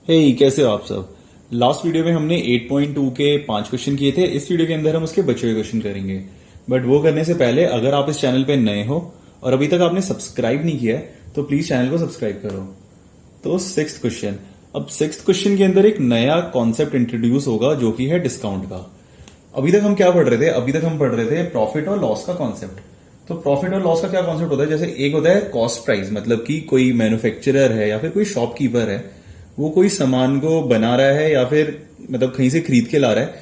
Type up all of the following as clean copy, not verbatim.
कैसे हो आप सब। लास्ट वीडियो में हमने 8.2 के 5 क्वेश्चन किए थे। इस वीडियो के अंदर हम उसके बचे हुए क्वेश्चन करेंगे। बट वो करने से पहले अगर आप इस चैनल पे नए हो और अभी तक आपने सब्सक्राइब नहीं किया है तो प्लीज चैनल को सब्सक्राइब करो। तो सिक्स्थ क्वेश्चन। अब सिक्स्थ क्वेश्चन के अंदर एक नया कॉन्सेप्ट इंट्रोड्यूस होगा जो कि है डिस्काउंट का। अभी तक हम क्या पढ़ रहे थे? अभी तक हम पढ़ रहे थे प्रॉफिट और लॉस का कॉन्सेप्ट। तो प्रॉफिट और लॉस का क्या कॉन्सेप्ट होता है? जैसे एक होता है कॉस्ट प्राइस, मतलब कि कोई मैन्युफैक्चरर है या फिर कोई शॉपकीपर है, वो कोई सामान को बना रहा है या फिर मतलब कहीं से खरीद के ला रहा है,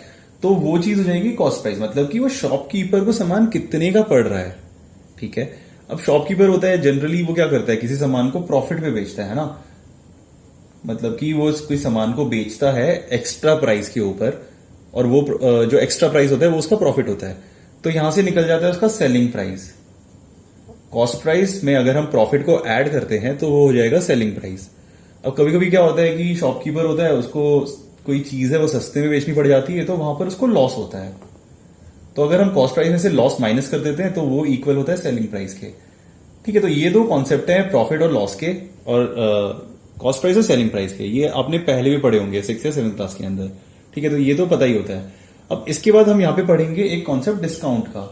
तो वो चीज हो जाएगी कॉस्ट प्राइस, मतलब कि वो शॉपकीपर को सामान कितने का पड़ रहा है। ठीक है। अब शॉपकीपर होता है जनरली वो क्या करता है, किसी सामान को प्रॉफिट पे बेचता है ना, मतलब कि वो कोई सामान को बेचता है एक्स्ट्रा प्राइस के ऊपर, और वो जो एक्स्ट्रा प्राइस होता है वो उसका प्रॉफिट होता है। तो यहां से निकल जाता है उसका सेलिंग प्राइस। कॉस्ट प्राइस में अगर हम प्रॉफिट को ऐड करते हैं तो वो हो जाएगा सेलिंग प्राइस। अब कभी कभी क्या होता है कि शॉपकीपर होता है, उसको कोई चीज है वो सस्ते में बेचनी पड़ जाती है, तो वहां पर उसको लॉस होता है। तो अगर हम कॉस्ट प्राइस में से लॉस माइनस कर देते हैं तो वो इक्वल होता है सेलिंग प्राइस के। ठीक है। तो ये दो कॉन्सेप्ट हैं प्रॉफिट और लॉस के, और कॉस्ट प्राइस और सेलिंग प्राइस के। ये आपने पहले भी पढ़े होंगे 6 या 7 क्लास के अंदर। ठीक है। तो ये तो पता ही होता है। अब इसके बाद हम यहां पे पढ़ेंगे एक कॉन्सेप्ट डिस्काउंट का।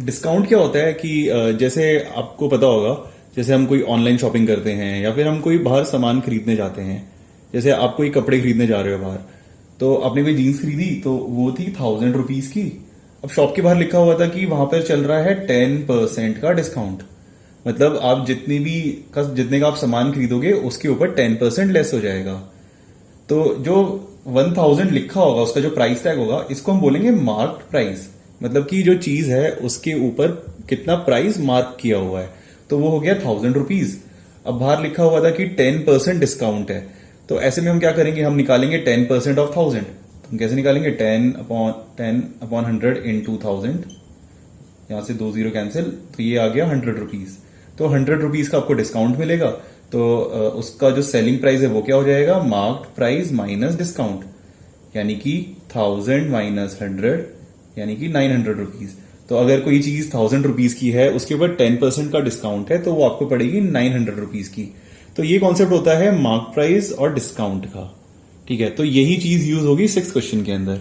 डिस्काउंट क्या होता है कि जैसे आपको पता होगा, जैसे हम कोई ऑनलाइन शॉपिंग करते हैं या फिर हम कोई बाहर सामान खरीदने जाते हैं। जैसे आप कोई कपड़े खरीदने जा रहे हो बाहर, तो आपने कोई जीन्स खरीदी तो वो थी 1000 रुपीज की। अब शॉप के बाहर लिखा हुआ था कि वहां पर चल रहा है 10% का डिस्काउंट, मतलब आप जितने का आप सामान खरीदोगे उसके ऊपर 10% लेस हो जाएगा। तो जो 1000 लिखा होगा उसका जो प्राइस टैग होगा, इसको हम बोलेंगे मार्क्ड प्राइस, मतलब कि जो चीज है उसके ऊपर कितना प्राइस मार्क किया हुआ है, तो वो हो गया 1000 रुपीज। अब बाहर लिखा हुआ था कि 10% डिस्काउंट है, तो ऐसे में हम क्या करेंगे, हम निकालेंगे 10% ऑफ 1000। तो हम कैसे निकालेंगे? 10 अपॉन 1000 यहां से 2 0 कैंसिल, तो ये आ गया 100 रुपीज। तो 100 रुपीज का आपको डिस्काउंट मिलेगा। तो उसका जो सेलिंग प्राइस है वो क्या हो जाएगा? मार्क्ड प्राइस माइनस डिस्काउंट, यानी कि 1000 माइनस 100 यानी कि 900 रुपीज। तो अगर कोई चीज 1000 रुपीज की है, उसके ऊपर 10% का डिस्काउंट है, तो वो आपको पड़ेगी 900 रुपीज की। तो ये कॉन्सेप्ट होता है मार्क प्राइस और डिस्काउंट का। ठीक है। तो यही चीज यूज होगी 6 क्वेश्चन के अंदर।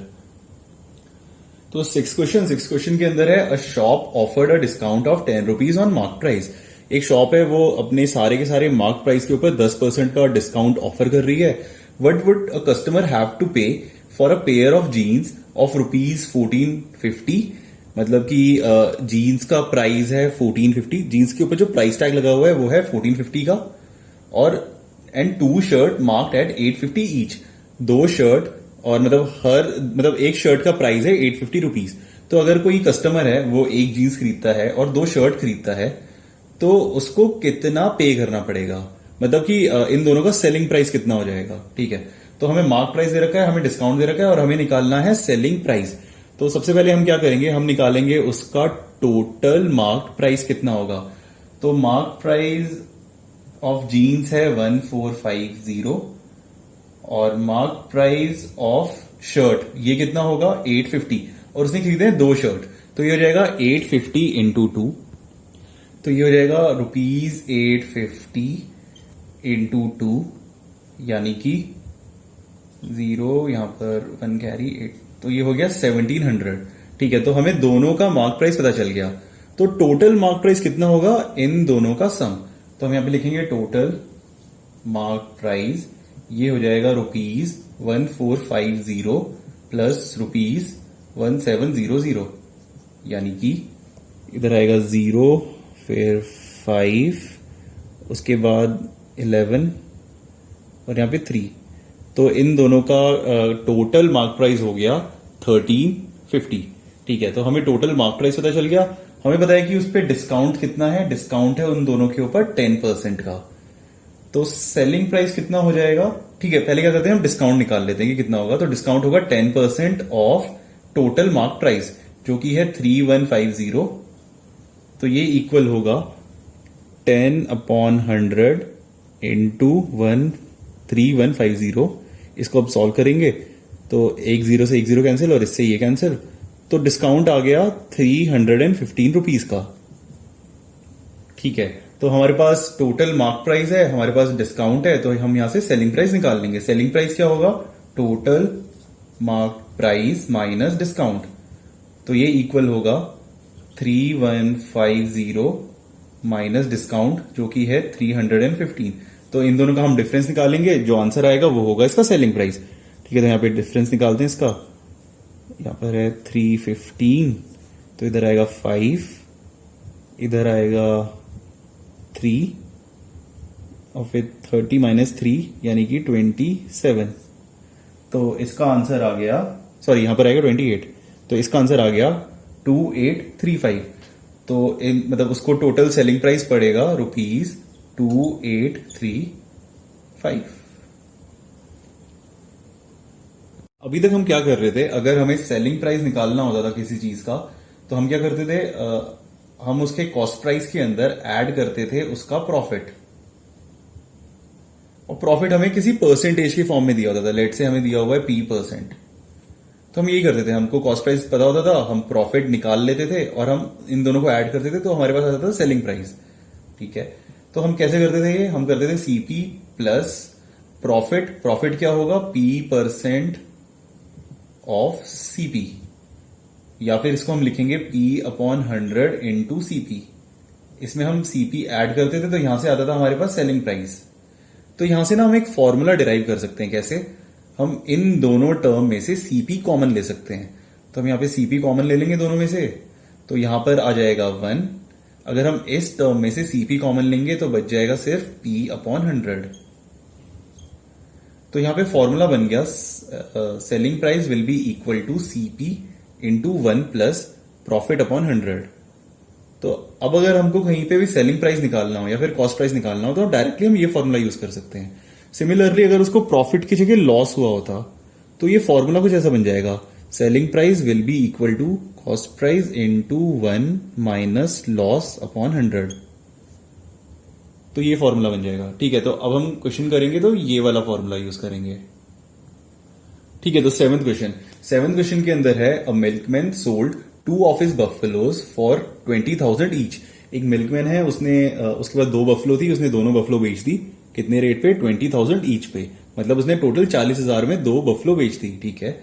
तो 6 क्वेश्चन के अंदर है a shop offered a discount of 10 rupees on mark price. एक शॉप है, वो अपने सारे के सारे मार्क प्राइस के ऊपर 10% का डिस्काउंट ऑफर कर रही है। What would a customer have to pay for a pair of jeans of rupees 1450, मतलब कि जीन्स का प्राइस है 1450, जीन्स के ऊपर जो प्राइस टैग लगा हुआ है वो है 1450 का, और and 2 shirt marked at 850 each. 2 shirt, और मतलब एक शर्ट का प्राइस है 850 रुपीज। तो अगर कोई कस्टमर है वो एक जीन्स खरीदता है और 2 शर्ट खरीदता है, तो उसको कितना पे करना पड़ेगा, मतलब कि इन दोनों का सेलिंग प्राइस कितना हो जाएगा। ठीक है। तो हमें मार्क प्राइस दे रखा है, हमें डिस्काउंट दे रखा है, और हमें निकालना है सेलिंग प्राइस। तो सबसे पहले हम क्या करेंगे, हम निकालेंगे उसका टोटल मार्क प्राइस कितना होगा। तो मार्क प्राइस ऑफ जीन्स है 1450, और मार्क प्राइस ऑफ शर्ट ये कितना होगा 850, और उसने खरीदे हैं 2 शर्ट, तो ये हो जाएगा 850 इंटू 2, तो ये हो जाएगा ₹850 इंटू 2, यानी कि 0 यहां पर 1 कैरी 8, तो ये हो गया 1700। ठीक है। तो हमें दोनों का मार्क प्राइस पता चल गया। तो टोटल मार्क प्राइस कितना होगा इन दोनों का सम। तो हम यहां पे लिखेंगे टोटल मार्क प्राइस, ये हो जाएगा ₹1450 प्लस ₹1700, यानी कि इधर आएगा 0, फिर 5, उसके बाद 11, और यहां पे 3। तो इन दोनों का टोटल मार्क प्राइस हो गया 1350। ठीक है। तो हमें टोटल मार्क प्राइस पता चल गया। हमें पता है कि उस पर डिस्काउंट कितना है, डिस्काउंट है उन दोनों के ऊपर 10% का। तो सेलिंग प्राइस कितना हो जाएगा? ठीक है, पहले क्या करते हैं, हम डिस्काउंट निकाल लेते हैं कि कितना होगा। तो डिस्काउंट होगा 10% ऑफ टोटल मार्क प्राइस, जो कि है 3150। तो ये इक्वल होगा 10 अपॉन 100 इंटू 3150। इसको अब सॉल्व करेंगे तो एक 0 से एक 0 कैंसिल, और इससे ये कैंसिल, तो डिस्काउंट आ गया 315 रुपीज का। ठीक है। तो हमारे पास टोटल मार्क प्राइस है, हमारे पास डिस्काउंट है, तो हम यहां से सेलिंग प्राइस निकाल लेंगे। सेलिंग प्राइस क्या होगा? Total mark price minus discount. तो ये इक्वल होगा 3150 माइनस डिस्काउंट जो कि है 315। तो इन दोनों का हम डिफरेंस निकालेंगे, जो आंसर आएगा वो होगा इसका सेलिंग प्राइस। ठीक है, तो यहां पे डिफरेंस निकालते हैं इसका। यहां पर है 315, तो इधर आएगा 5, इधर आएगा 3 और फिर 30 माइनस 3 यानी कि 27। तो इसका आंसर आ गया, सॉरी यहां पर आएगा 28, तो इसका आंसर आ गया 2835। तो मतलब उसको टोटल सेलिंग प्राइस पड़ेगा ₹2835। अभी तक हम क्या कर रहे थे, अगर हमें सेलिंग प्राइस निकालना होता था किसी चीज का, तो हम क्या करते थे, हम उसके कॉस्ट प्राइस के अंदर ऐड करते थे उसका प्रॉफिट, और प्रॉफिट हमें किसी परसेंटेज के फॉर्म में दिया होता था। लेट से हमें दिया हुआ है P%, तो हम यही करते थे, हमको कॉस्ट प्राइस पता होता था, हम प्रॉफिट निकाल लेते थे और हम इन दोनों को ऐड करते थे, तो हमारे पास आता था सेलिंग प्राइस। ठीक है, तो हम कैसे करते थे ये? हम करते थे CP प्लस प्रॉफिट। प्रॉफिट क्या होगा? P% ऑफ CP, या फिर इसको हम लिखेंगे P/100 इंटू CP। इसमें हम CP ऐड करते थे, तो यहां से आता था हमारे पास सेलिंग प्राइस। तो यहां से ना हम एक फॉर्मूला डिराइव कर सकते हैं। कैसे? हम इन दोनों टर्म में से CP कॉमन ले सकते हैं। तो हम यहां पे CP कॉमन ले लेंगे दोनों में से, तो यहां पर आ जाएगा 1। अगर हम इस टर्म में से CP कॉमन लेंगे तो बच जाएगा सिर्फ P/100। तो यहां पे फॉर्मूला बन गया, selling price will be equal to CP into 1 plus profit upon 100। तो अब अगर हमको कहीं पे भी सेलिंग प्राइस निकालना हो या फिर कॉस्ट प्राइस निकालना हो, तो डायरेक्टली हम ये फॉर्मूला यूज कर सकते हैं। सिमिलरली अगर उसको प्रॉफिट की जगह लॉस हुआ होता, तो ये फॉर्मूला कुछ ऐसा बन जाएगा, selling price will be equal to cost price into 1 minus loss upon 100। तो ये फॉर्मूला बन जाएगा। ठीक है, तो अब हम क्वेश्चन करेंगे तो ये वाला फॉर्मूला यूज करेंगे। ठीक है, तो सेवंथ क्वेश्चन के अंदर है, a milkman sold 2 of his buffaloes for 20,000 each. एक मिल्कमैन है, उसने उसके बाद 2 बफलो थी, उसने दोनों बफलो बेच दी। कितने रेट पे? 20,000 ईच पे, मतलब उसने टोटल 40,000 में 2 बफलो बेच दी। ठीक है,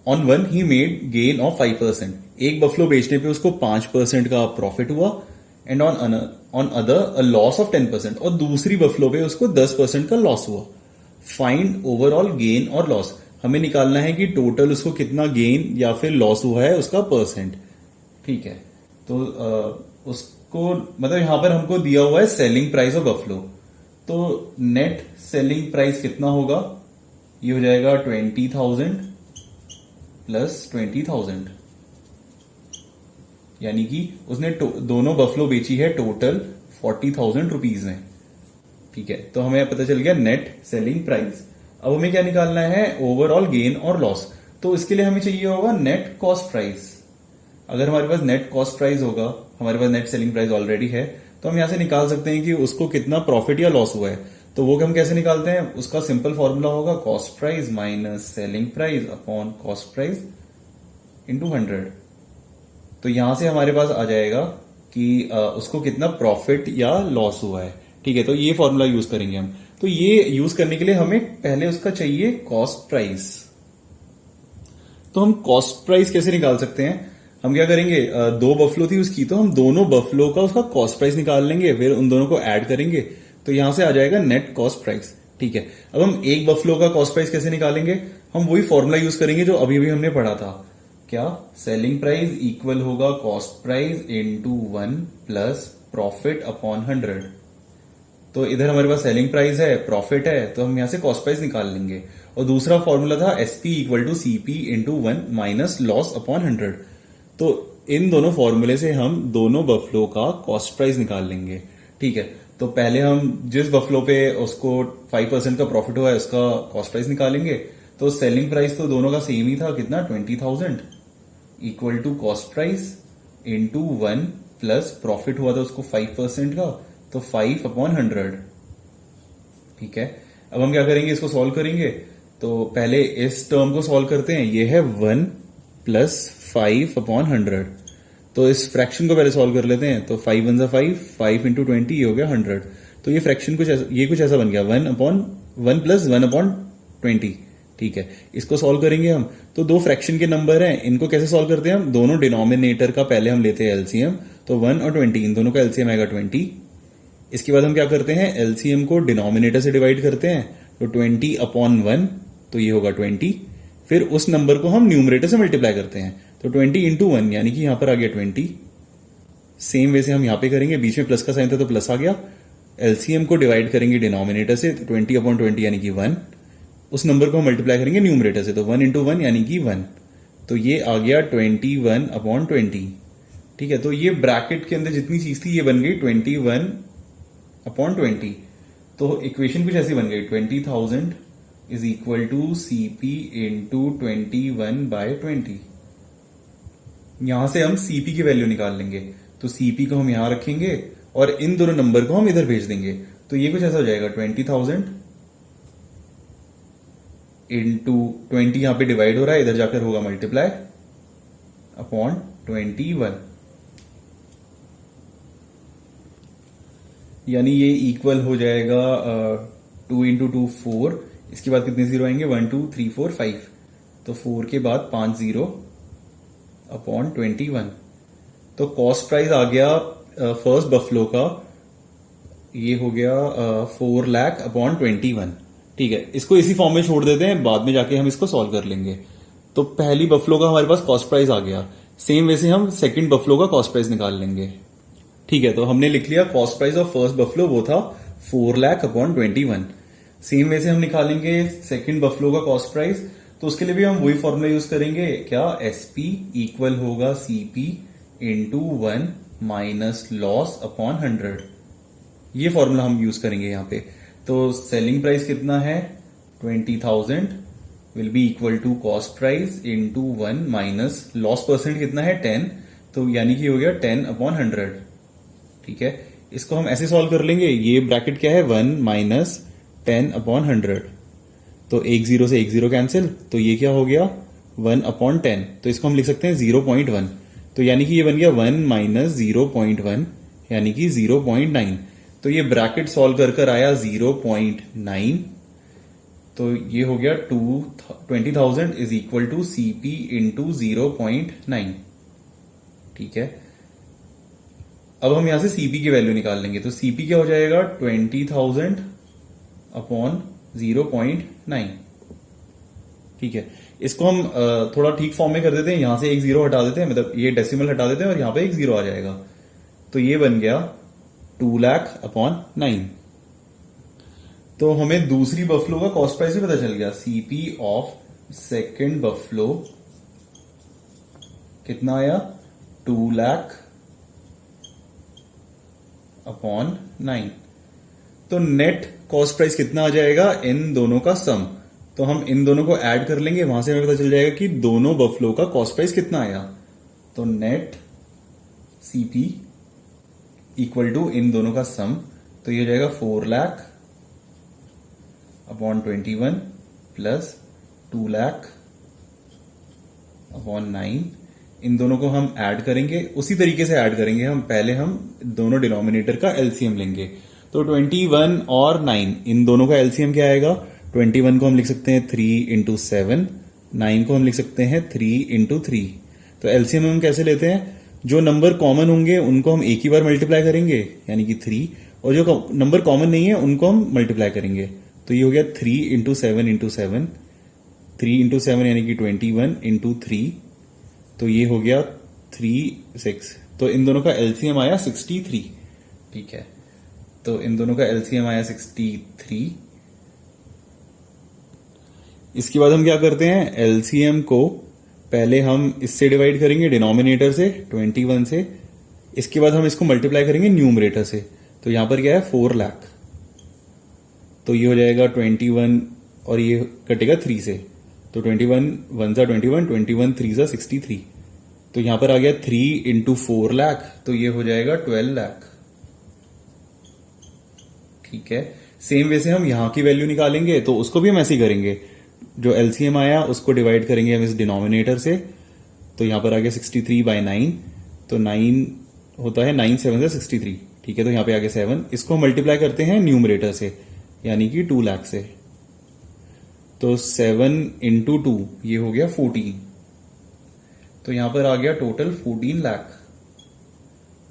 on one he made gain of 5%। एक बफलो बेचने पे उसको 5% का प्रॉफिट हुआ, and on other a loss of 10%, और दूसरी बफलो पे उसको 10% का लॉस हुआ। फाइंड ओवरऑल गेन और लॉस। हमें निकालना है कि टोटल उसको कितना गेन या फिर लॉस हुआ है, उसका परसेंट। ठीक है, तो उसको मतलब यहां पर हमको दिया हुआ है सेलिंग प्राइस ऑफ बफलो, तो नेट सेलिंग प्राइस कितना होगा? ये हो जाएगा 20,000 प्लस 20,000, यानी कि उसने दोनों बफलो बेची है टोटल 40,000 रुपीज में। ठीक है, तो हमें पता चल गया नेट सेलिंग प्राइस। अब हमें क्या निकालना है? ओवरऑल गेन और लॉस। तो इसके लिए हमें चाहिए होगा नेट कॉस्ट प्राइस। अगर हमारे पास नेट कॉस्ट प्राइस होगा, हमारे पास नेट सेलिंग प्राइस ऑलरेडी है, तो हम यहां से निकाल सकते हैं कि उसको कितना प्रॉफिट या लॉस हुआ है। तो वो हम कैसे निकालते हैं? उसका सिंपल फॉर्मूला होगा cost price minus selling price upon cost price into 100। तो यहां से हमारे पास आ जाएगा कि उसको कितना प्रॉफिट या लॉस हुआ है। ठीक है, तो ये फॉर्मूला यूज करेंगे हम। तो ये यूज करने के लिए हमें पहले उसका चाहिए कॉस्ट प्राइस। तो हम कॉस्ट प्राइस कैसे निकाल सकते हैं? हम क्या करेंगे, 2 बफलो थी उसकी, तो हम दोनों बफलो का उसका कॉस्ट प्राइस निकाल लेंगे, फिर उन दोनों को ऐड करेंगे, तो यहां से आ जाएगा नेट कॉस्ट प्राइस। ठीक है, अब हम एक बफलो का कॉस्ट प्राइस कैसे निकालेंगे? हम वही फॉर्मूला यूज करेंगे जो अभी अभी हमने पढ़ा था। क्या? सेलिंग प्राइस इक्वल होगा cost price into 1 plus profit upon 100। तो इधर हमारे पास सेलिंग प्राइस है, प्रॉफिट है, तो हम यहां से कॉस्ट प्राइस निकाल लेंगे। और दूसरा फॉर्मूला था SP equal to CP into 1 minus loss upon 100। तो इन दोनों फॉर्मूले से हम दोनों बफलो का कॉस्ट प्राइस निकाल लेंगे। ठीक है, तो पहले हम जिस बफलो पे उसको 5% का प्रॉफिट हुआ है उसका कॉस्ट प्राइस निकालेंगे। तो सेलिंग प्राइस तो दोनों का सेम ही था, कितना? 20,000 equal to cost price into 1 plus profit हुआ था उसको 5% का, तो 5 अपॉन 100। ठीक है, अब हम क्या करेंगे, इसको सॉल्व करेंगे। तो पहले इस टर्म को सॉल्व करते हैं, ये है 1 प्लस 5 अपॉन 100। तो इस फ्रैक्शन को पहले सॉल्व कर लेते हैं। तो 5 वन 5, 5 इंटू 20 ये हो गया 100। तो ये फ्रैक्शन कुछ ऐसा बन गया 1/1 प्लस 1/20। ठीक है, इसको सॉल्व करेंगे हम। तो दो फ्रैक्शन के नंबर हैं, इनको कैसे सॉल्व करते हैं हम? दोनों डिनोमिनेटर का पहले हम लेते हैं एलसीएम। तो 1 और 20 इन दोनों का एलसीएम आएगा 20। इसके बाद हम क्या करते हैं, एलसीएम को डिनोमिनेटर से डिवाइड करते हैं। तो 20/1, तो ये होगा 20। फिर उस नंबर को हम न्यूमरेटर से मल्टीप्लाई करते हैं। तो 20 इंटू 1 यानी कि यहां पर आ गया 20। सेम वे से हम यहां पे करेंगे, बीच में प्लस का साइन था तो प्लस आ गया। एलसीएम को डिवाइड करेंगे डिनोमिनेटर से, तो 20/20 यानी कि 1। उस नंबर को हम मल्टीप्लाई करेंगे न्यूमरेटर से, तो 1 इंटू 1 यानी कि 1। तो ये आ गया 21/20। ठीक है, तो ये ब्रैकेट के अंदर जितनी चीज थी ये बन गई 21/20। तो इक्वेशन कुछ ऐसी बन गई, 20,000 is equal to CP into 21/20। यहां से हम सीपी की वैल्यू निकाल लेंगे। तो सीपी को हम यहां रखेंगे और इन दोनों नंबर को हम इधर भेज देंगे। तो ये कुछ ऐसा हो जाएगा 20,000 इंटू 20, यहां पे डिवाइड हो रहा है, इधर जाकर होगा मल्टीप्लाई अपॉन 21। यानी ये इक्वल हो जाएगा 2 इंटू 2 4। इसके बाद कितने जीरो आएंगे, 1 2 3 4 5। तो 4 के बाद 5 जीरो अपॉन 21। तो कॉस्ट प्राइस आ गया फर्स्ट बफलो का, ये हो गया 4 लाख अपॉन 21। ठीक है, इसको इसी फॉर्म में छोड़ देते हैं, बाद में जाके हम इसको सॉल्व कर लेंगे। तो पहली बफलो का हमारे पास कॉस्ट प्राइस आ गया। सेम वैसे हम सेकंड बफलो का कॉस्ट प्राइस निकाल लेंगे। ठीक है, तो हमने लिख लिया cost price of first buffalo, वो था 4 लाख अपॉन 21। सेम वैसे हम निकालेंगे सेकंड बफलो का कॉस्ट प्राइस। तो उसके लिए भी हम वही फॉर्मूला यूज करेंगे, क्या, एसपी इक्वल होगा CP into 1 minus loss upon 100। ये फॉर्मूला हम यूज करेंगे यहां पे। तो सेलिंग प्राइस कितना है, 20,000 will be equal to cost price into 1 minus loss percent कितना है 10, तो यानी कि हो गया 10/100। ठीक है, इसको हम ऐसे सॉल्व कर लेंगे। ये ब्रैकेट क्या है, 1 माइनस 10/100। तो एक जीरो से एक जीरो कैंसिल, तो ये क्या हो गया 1/10। तो इसको हम लिख सकते हैं 0.1। तो यानी कि ये बन गया 1 माइनस 0.1 यानी कि 0.9। तो ये ब्रैकेट सॉल्व कर आया 0.9। तो ये हो गया 20,000 is equal to CP into 0.9। ठीक है, अब हम यहां से सीपी की वैल्यू निकाल लेंगे। तो सीपी क्या हो जाएगा, 20,000 अपॉन 0.9। ठीक है, इसको हम थोड़ा ठीक फॉर्म में कर देते हैं। यहां से एक जीरो हटा देते हैं, मतलब ये डेसिमल हटा देते हैं और यहां पे एक जीरो आ जाएगा। तो ये बन गया 2 लाख अपॉन 9। तो हमें दूसरी बफलो का कॉस्ट प्राइस भी पता चल गया। सीपी ऑफ सेकेंड बफलो कितना आया, 2 लाख अपॉन 9। तो नेट कॉस्ट प्राइस कितना आ जाएगा, इन दोनों का सम। तो हम इन दोनों को ऐड कर लेंगे, वहां से हमें पता चल जाएगा कि दोनों बफलो का कॉस्ट प्राइस कितना आया। तो नेट सीपी इक्वल टू इन दोनों का सम, तो ये हो जाएगा 4 lakh upon 21 plus 2 lakh upon 9। इन दोनों को हम ऐड करेंगे, उसी तरीके से ऐड करेंगे हम। पहले हम दोनों डिनोमिनेटर का एलसीएम लेंगे। तो 21 और 9 इन दोनों का एलसीएम क्या आएगा, 21 को हम लिख सकते हैं 3 इंटू 7, 9 को हम लिख सकते हैं 3 इंटू 3। तो एलसीएम हम कैसे लेते हैं, जो नंबर कॉमन होंगे उनको हम एक ही बार मल्टीप्लाई करेंगे यानी कि 3, और जो नंबर कॉमन नहीं है उनको हम मल्टीप्लाई करेंगे। तो ये हो गया 3 इंटू 7 इंटू 7, 3 इंटू 7 यानी कि 21 इंटू 3, तो ये हो गया 3 6। तो इन दोनों का एलसीएम आया 63। ठीक है, तो इन दोनों का एलसीएम आया 63। इसके बाद हम क्या करते हैं, एलसीएम को पहले हम इससे डिवाइड करेंगे डिनोमिनेटर से 21 से। इसके बाद हम इसको मल्टीप्लाई करेंगे न्यूमरेटर से। तो यहां पर क्या है 4 लाख, तो ये हो जाएगा 21 और ये कटेगा 3 से। तो 21 1 जा 21, 21 3 जा 63। तो यहां पर आ गया 3 इंटू 4 लाख, तो ये हो जाएगा 12 लाख। ठीक है, सेम वैसे हम यहां की वैल्यू निकालेंगे, तो उसको भी हम ऐसे ही करेंगे। जो एलसीएम आया उसको डिवाइड करेंगे हम इस डिनोमिनेटर से। तो यहां पर आ गया 63/9 तो 9 होता है 9 7 से 63, ठीक है। तो यहाँ पे आगे 7, इसको मल्टीप्लाई करते हैं न्यूमरेटर से, यानी कि 2 लाख से। तो 7 इंटू 2 ये हो गया 14, तो यहां पर आ गया टोटल 14 लाख,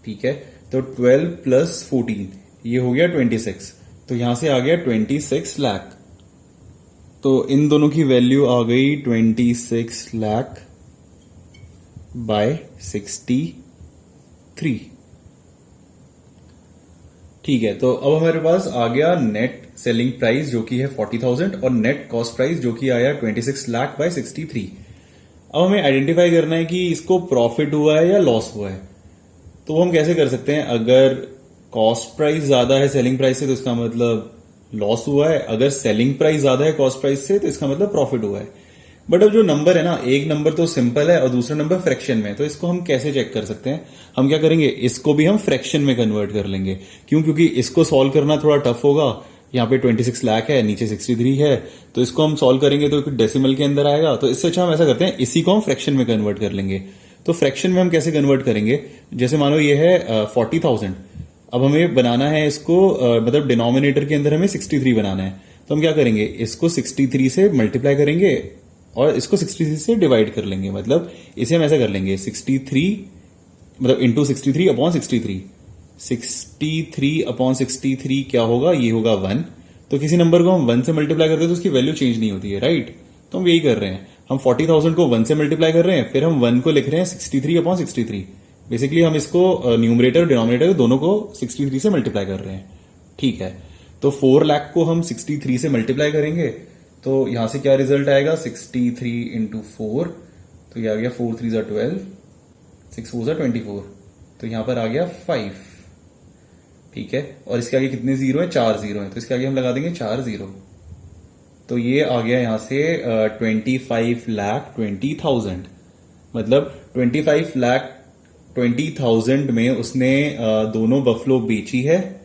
ठीक है। तो 12 प्लस 14 ये हो गया 26, तो यहां से आ गया 26 लाख। तो इन दोनों की वैल्यू आ गई 26 लाख बाय 63, ठीक है। तो अब हमारे पास आ गया नेट सेलिंग प्राइस जो कि है 40,000 और नेट कॉस्ट प्राइस जो कि आया 26 लाख बाय 63। अब हमें आइडेंटिफाई करना है कि इसको प्रॉफिट हुआ है या लॉस हुआ है। तो हम कैसे कर सकते हैं, अगर कॉस्ट प्राइस ज्यादा है सेलिंग प्राइस से तो इसका मतलब लॉस हुआ है, अगर सेलिंग प्राइस ज्यादा है कॉस्ट प्राइस से तो इसका मतलब प्रॉफिट हुआ है। बट अब जो नंबर है ना, एक नंबर तो सिंपल है और दूसरा नंबर फ्रैक्शन में, तो इसको हम कैसे चेक कर सकते हैं, हम क्या करेंगे, इसको भी हम फ्रैक्शन में कन्वर्ट कर लेंगे। क्यों? क्योंकि इसको सॉल्व करना थोड़ा टफ होगा। यहाँ पे 26 लाख है, नीचे 63 है, तो इसको हम सॉल्व करेंगे तो डेसिमल के अंदर आएगा। तो इससे अच्छा हम ऐसा करते हैं, इसी को हम फ्रैक्शन में कन्वर्ट कर लेंगे। तो फ्रैक्शन में हम कैसे कन्वर्ट करेंगे, जैसे मानो ये है 40,000, अब हमें बनाना है इसको मतलब डिनोमिनेटर के अंदर हमें 63 बनाना है। तो हम क्या करेंगे, इसको 63 से मल्टीप्लाई करेंगे और इसको 63 से डिवाइड कर लेंगे। मतलब इसे हम ऐसा कर लेंगे 63 मतलब इंटू 63 अपॉन 63, 63 अपॉन 63 क्या होगा, ये होगा 1। तो किसी नंबर को हम 1 से मल्टीप्लाई करते हैं तो उसकी वैल्यू चेंज नहीं होती है, राइट। तो हम यही कर रहे हैं, हम 40,000 को 1 से मल्टीप्लाई कर रहे हैं, फिर हम 1 को लिख रहे हैं 63 अपॉन 63। बेसिकली हम इसको न्यूमरेटर डिनोमिनेटर दोनों को 63 से मल्टीप्लाई कर रहे हैं, ठीक है। तो 4 लाख को हम 63 से मल्टीप्लाई करेंगे, तो यहां से क्या रिजल्ट आएगा, 63 इंटू 4, तो ये आ गया 4 3 12, 6 4 24, तो यहां पर आ गया 5, ठीक है। और इसके आगे कितने जीरो है, 4 जीरो है, तो इसके आगे हम लगा देंगे 4 जीरो। तो ये आ गया यहां से 25 लाख 20,000, मतलब 25 लाख 20,000 में उसने दोनों बफलो बेची है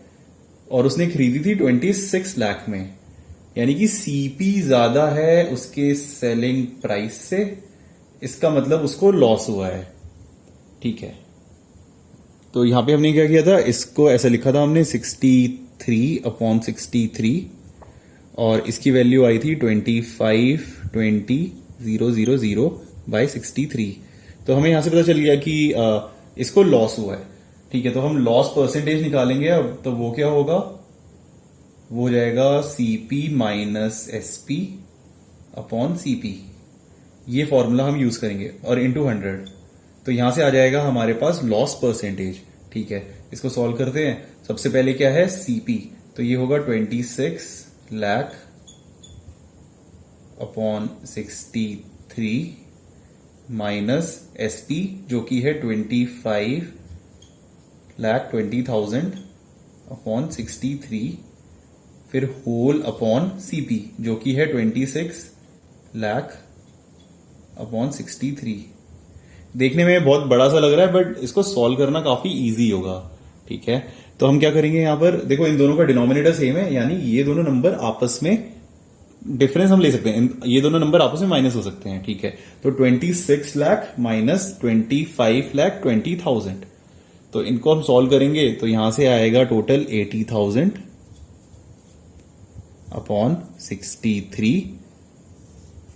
और उसने खरीदी थी 26 लाख में, यानी कि सीपी ज्यादा है उसके सेलिंग प्राइस से, इसका मतलब उसको लॉस हुआ है, ठीक है। तो यहां पे हमने क्या किया था, इसको ऐसा लिखा था हमने 63 अपॉन 63 और इसकी वैल्यू आई थी 25,20,000 बाय 63। तो हमें यहां से पता चल गया कि इसको लॉस हुआ है, ठीक है। तो हम लॉस परसेंटेज निकालेंगे अब, तो वो क्या होगा, वो हो जाएगा CP minus SP upon CP, ये फॉर्मूला हम यूज करेंगे और इनटू 100। तो यहां से आ जाएगा हमारे पास लॉस परसेंटेज, ठीक है। इसको सॉल्व करते हैं। सबसे पहले क्या है, सीपी, तो ये होगा 26 लाख अपॉन 63 माइनस एसपी जो कि है 25 लाख 20,000 अपॉन 63, फिर होल अपॉन सीपी जो कि है 26 लाख अपॉन 63। देखने में बहुत बड़ा सा लग रहा है बट इसको सॉल्व करना काफी इजी होगा, ठीक है। तो हम क्या करेंगे, यहां पर देखो इन दोनों का डिनोमिनेटर सेम है, यानी ये दोनों नंबर आपस में डिफरेंस हम ले सकते हैं, ये दोनों नंबर आपस में माइनस हो सकते हैं, ठीक है। तो 26 लाख माइनस 25 लाख 20,000, तो इनको हम सॉल्व करेंगे तो यहां से आएगा टोटल 80,000 अपॉन 63,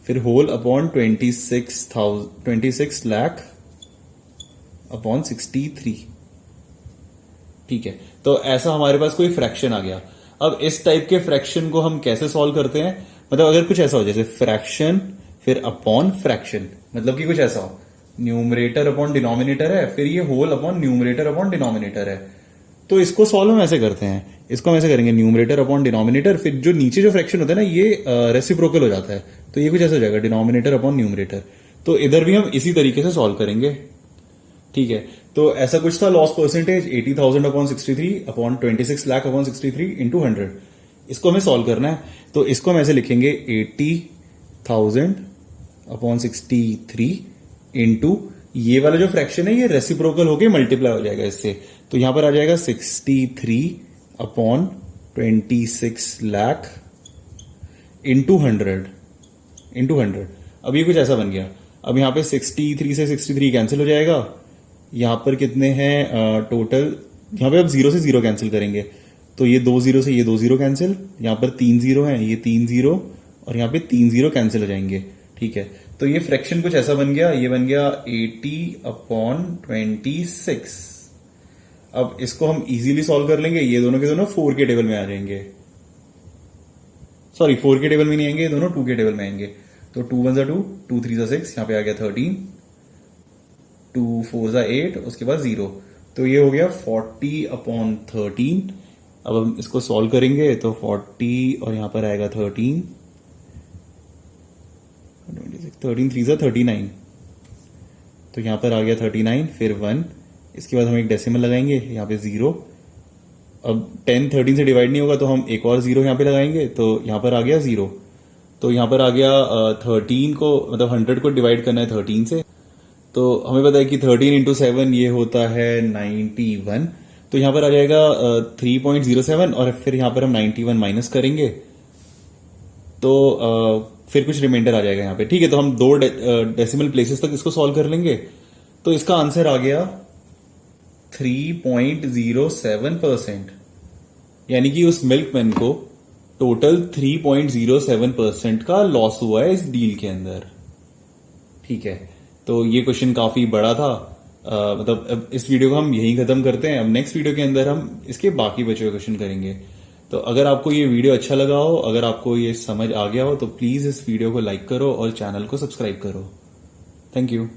फिर होल अपॉन 26 लाख अपॉन 63, ठीक है। तो ऐसा हमारे पास कोई फ्रैक्शन आ गया। अब इस टाइप के फ्रैक्शन को हम कैसे सॉल्व करते हैं, मतलब अगर कुछ ऐसा हो जैसे फ्रैक्शन फिर अपॉन फ्रैक्शन, मतलब कि कुछ ऐसा हो न्यूमरेटर अपॉन डिनोमिनेटर है, फिर ये whole upon numerator upon denominator है, तो इसको सॉल्व हम ऐसे करते हैं, इसको हम ऐसे करेंगे न्यूमरेटर अपॉन डिनोमिनेटर, फिर जो नीचे जो फ्रैक्शन होता है ना ये रेसिप्रोकल हो जाता है, तो ये कुछ ऐसा हो जाएगा डिनोमिनेटर अपॉन न्यूमरेटर। तो इधर भी हम इसी तरीके से सॉल्व करेंगे, ठीक है। तो ऐसा कुछ था loss percentage 80,000 upon 63 upon 26 lakh upon 63 into 100। इसको हमें सॉल्व करना है, तो इसको हम ऐसे लिखेंगे 80,000 अपॉन 63 इंटू ये वाला जो फ्रैक्शन है ये रेसिप्रोकल होके मल्टीप्लाई हो जाएगा इससे, तो यहां पर आ जाएगा 63 अपॉन 26 लाख इंटू 100। अब ये कुछ ऐसा बन गया। अब यहां पे 63 से 63 कैंसिल हो जाएगा, यहाँ पर कितने हैं टोटल, यहाँ पे अब 0 से 0 कैंसिल करेंगे, तो ये 2 0 से ये 2 0 कैंसिल, यहाँ पर 3 0 है, ये 3 0 और यहाँ पे 3 0 कैंसिल हो जाएंगे। ठीक है, तो ये फ्रैक्शन कुछ ऐसा बन गया, ये बन गया 80/26। अब इसको हम इजीली सॉल्व कर लेंगे, ये दोनों के दोनों 4 के टेबल में आ जाएंगे, सॉरी 4 के टेबल में नहीं आएंगे, दोनों 2 के टेबल में आएंगे। तो 2 1 2, 2 3 6, यहाँ पे आ गया 13, 2 4 8, उसके बाद 0, तो ये हो गया 40/13। अब हम इसको सॉल्व करेंगे तो 40 और यहाँ पर आएगा 13, 13 3 39, तो यहाँ पर आ गया 39, फिर 1, इसके बाद हम एक डेसिमल लगाएंगे, यहाँ पे 0। अब 10 13 से डिवाइड नहीं होगा तो हम एक और 0 यहाँ पे लगाएंगे, तो यहाँ पर आ गया 0। तो यहाँ पर आ गया 13 को, मतलब 100 को डिवाइड करना है 13 से, तो हमें पता है कि 13 इंटू 7 ये होता है 91, तो यहाँ पर आ जाएगा 3.07 और फिर यहाँ पर हम 91 माइनस करेंगे तो फिर कुछ रिमाइंडर आ जाएगा यहाँ पे। ठीक है, तो हम 2 डेसिमल प्लेसेस तक इसको सॉल्व कर लेंगे, तो इसका आंसर आ गया 3.07%, यानी कि उस मिल्कमैन को टोटल 3.07% का लॉस हुआ है इस डील के अंदर। ठीक है, तो ये क्वेश्चन काफी बड़ा था, मतलब अब इस वीडियो को हम यही खत्म करते हैं। अब नेक्स्ट वीडियो के अंदर हम इसके बाकी बचे हुए क्वेश्चन करेंगे। तो अगर आपको ये वीडियो अच्छा लगा हो, अगर आपको ये समझ आ गया हो, तो प्लीज इस वीडियो को लाइक करो और चैनल को सब्सक्राइब करो। Thank you.